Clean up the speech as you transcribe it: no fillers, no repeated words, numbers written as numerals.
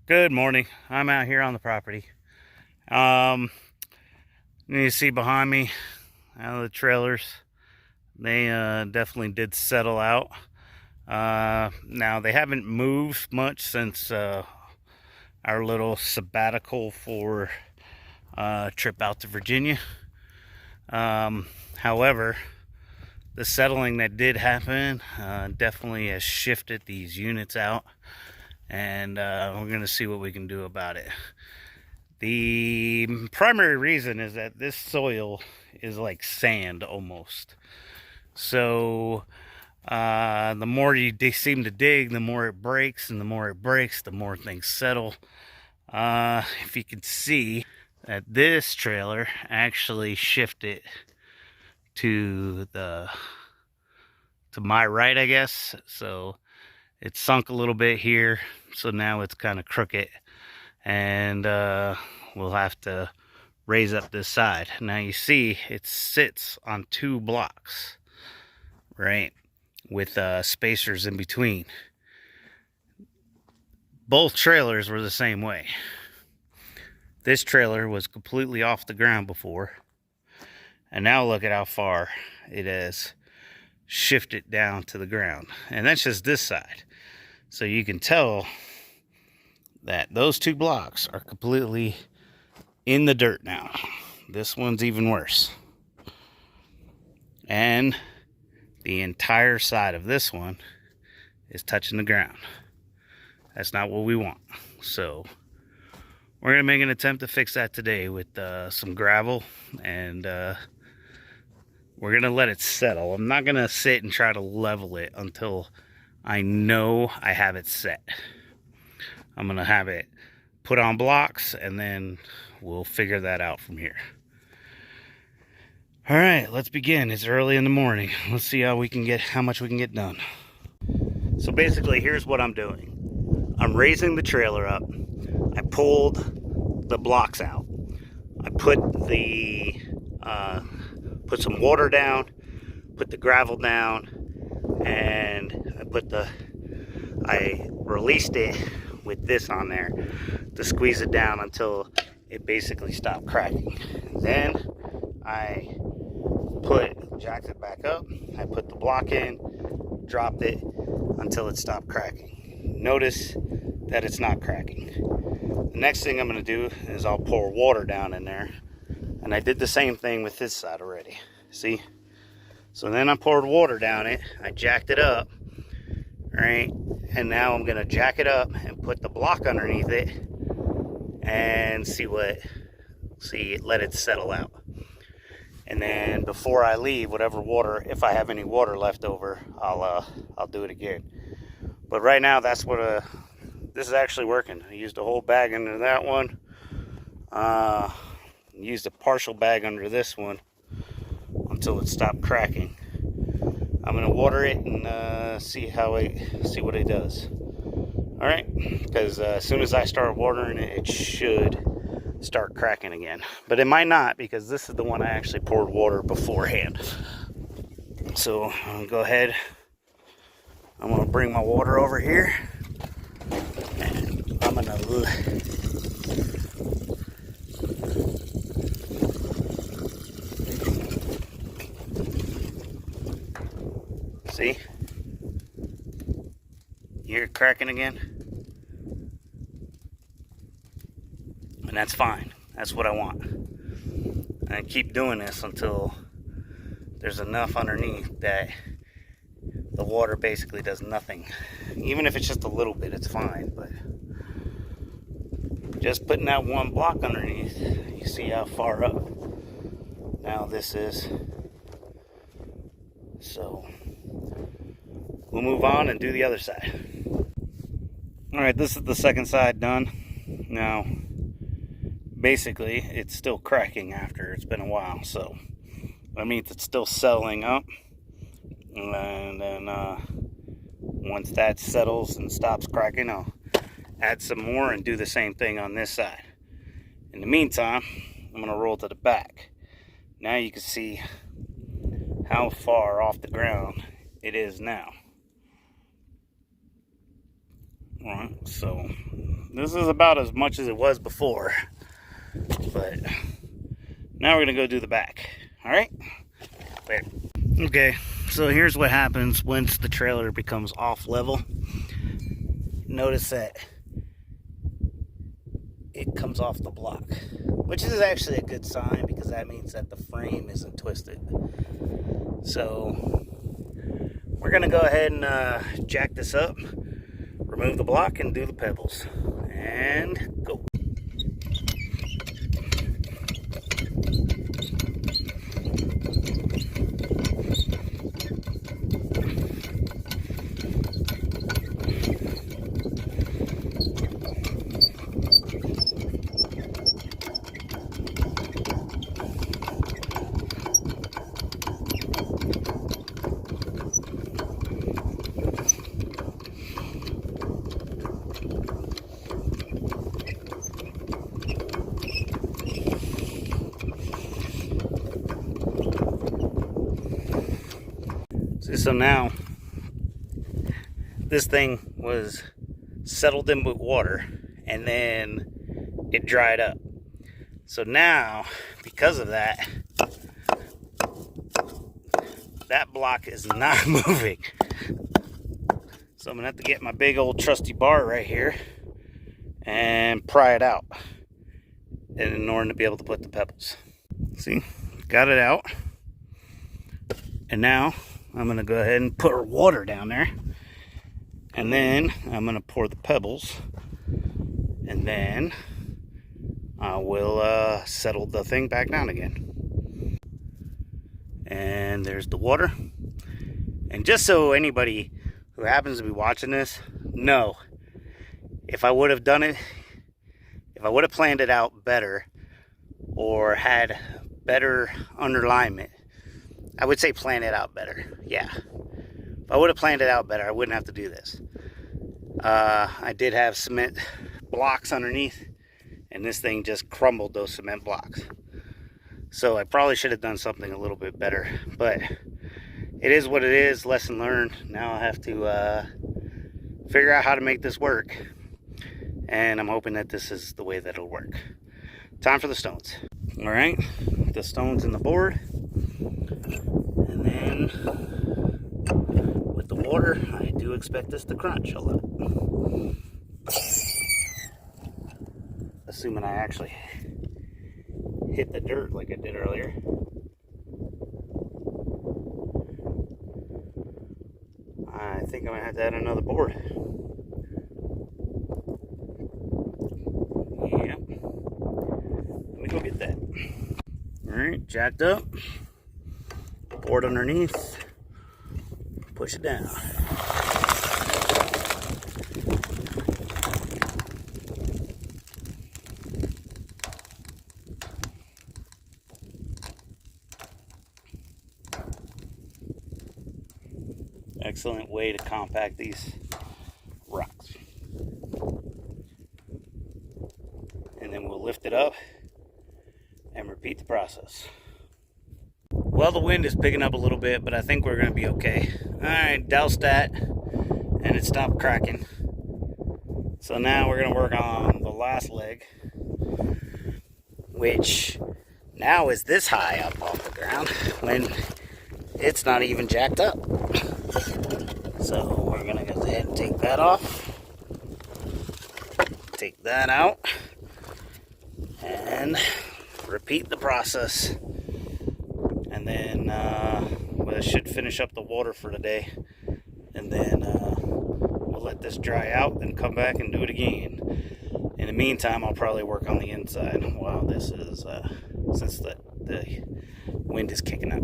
Good morning. I'm out here on the property. Um, you see behind me, the trailers. They definitely did settle out. Now they haven't moved much since our little sabbatical for trip out to Virginia. However, the settling that did happen definitely has shifted these units out, and we're going to see what we can do about it. The primary reason is that this soil is like sand almost. So the more you seem to dig, the more it breaks, and the more it breaks, the more things settle. If you can see that this trailer actually shifted to my right, I guess. So it sunk a little bit here, so now it's kind of crooked, and we'll have to raise up this side. Now you see it sits on 2 blocks, right, with spacers in between. Both trailers were the same way. This trailer was completely off the ground before, and now look at how far it has shifted down to the ground. And that's just this side. So you can tell that those 2 blocks are completely in the dirt now. This one's even worse. And the entire side of this one is touching the ground. That's not what we want. So we're going to make an attempt to fix that today with some gravel, and we're going to let it settle. I'm not going to sit and try to level it until I know I have it set. I'm going to have it put on blocks, and then we'll figure that out from here. All right, let's begin. It's early in the morning. Let's see how much we can get done. So basically, here's what I'm doing. I'm raising the trailer up. I pulled the blocks out. I put some water down, put the gravel down, and I released it with this on there to squeeze it down until it basically stopped cracking. Then I jacked it back up. I put the block in, dropped it until it stopped cracking. Notice that it's not cracking. The next thing I'm going to do is I'll pour water down in there. And I did the same thing with this side already. See? So then I poured water down it. I jacked it up. Right? And now I'm going to jack it up and put the block underneath it and let it settle out. And then before I leave, if I have any water left over, I'll do it again. But right now, this is actually working. I used a whole bag under that one. Used a partial bag under this one until it stopped cracking. I'm gonna water it and see what it does. All right, because as soon as I start watering it, it should start cracking again. But it might not, because this is the one I actually poured water beforehand. So I'm gonna go ahead. I'm gonna bring my water over here, and I'm gonna see. You hear it cracking again? And that's fine. That's what I want. And I keep doing this until there's enough underneath that the water basically does nothing. Even if it's just a little bit, it's fine. But just putting that one block underneath, you see how far up now this is. So we'll move on and do the other side. All right, this is the second side done. Now, basically, it's still cracking after it's been a while, so that means it's still settling up. And then once that settles and stops cracking, I'll add some more and do the same thing on this side. In the meantime, I'm going to roll to the back. Now you can see how far off the ground it is now. Alright, so This is about as much as it was before. But now we're gonna go do the back. All right, later. Okay, so here's what happens once the trailer becomes off level. Notice that it comes off the block, which is actually a good sign because that means that the frame isn't twisted. So we're gonna go ahead and jack this up, remove the block, and do the pebbles. And go. So now this thing was settled in with water and then it dried up. So now, because of that, that block is not moving. So I'm gonna have to get my big old trusty bar right here and pry it out in order to be able to put the pebbles. See, got it out. And now I'm gonna go ahead and put water down there, and then I'm gonna pour the pebbles, and then I will settle the thing back down again. And there's the water. And just so anybody who happens to be watching this know, if I would have done it, if I would have planned it out better or had better underlinement, I would say plan it out better. Yeah. If I would have planned it out better, I wouldn't have to do this. I did have cement blocks underneath, and this thing just crumbled those cement blocks. So I probably should have done something a little bit better. But it is what it is. Lesson learned. Now I have to figure out how to make this work. And I'm hoping that this is the way that it'll work. Time for the stones. All right. The stones in the board. And then with the water, I do expect this to crunch a lot. Assuming I actually hit the dirt like I did earlier. I think I'm gonna have to add another board. Yep. Let me go get that. Alright, jacked up. Board underneath, push it down. Excellent way to compact these rocks. And then we'll lift it up and repeat the process. Well, the wind is picking up a little bit, but I think we're going to be okay. Alright, doused that, and it stopped cracking. So now we're going to work on the last leg, which now is this high up off the ground when it's not even jacked up. So we're going to go ahead and take that off, take that out, and repeat the process. And then this should finish up the water for today. And then we'll let this dry out and come back and do it again. In the meantime, I'll probably work on the inside while this is, since the wind is kicking up.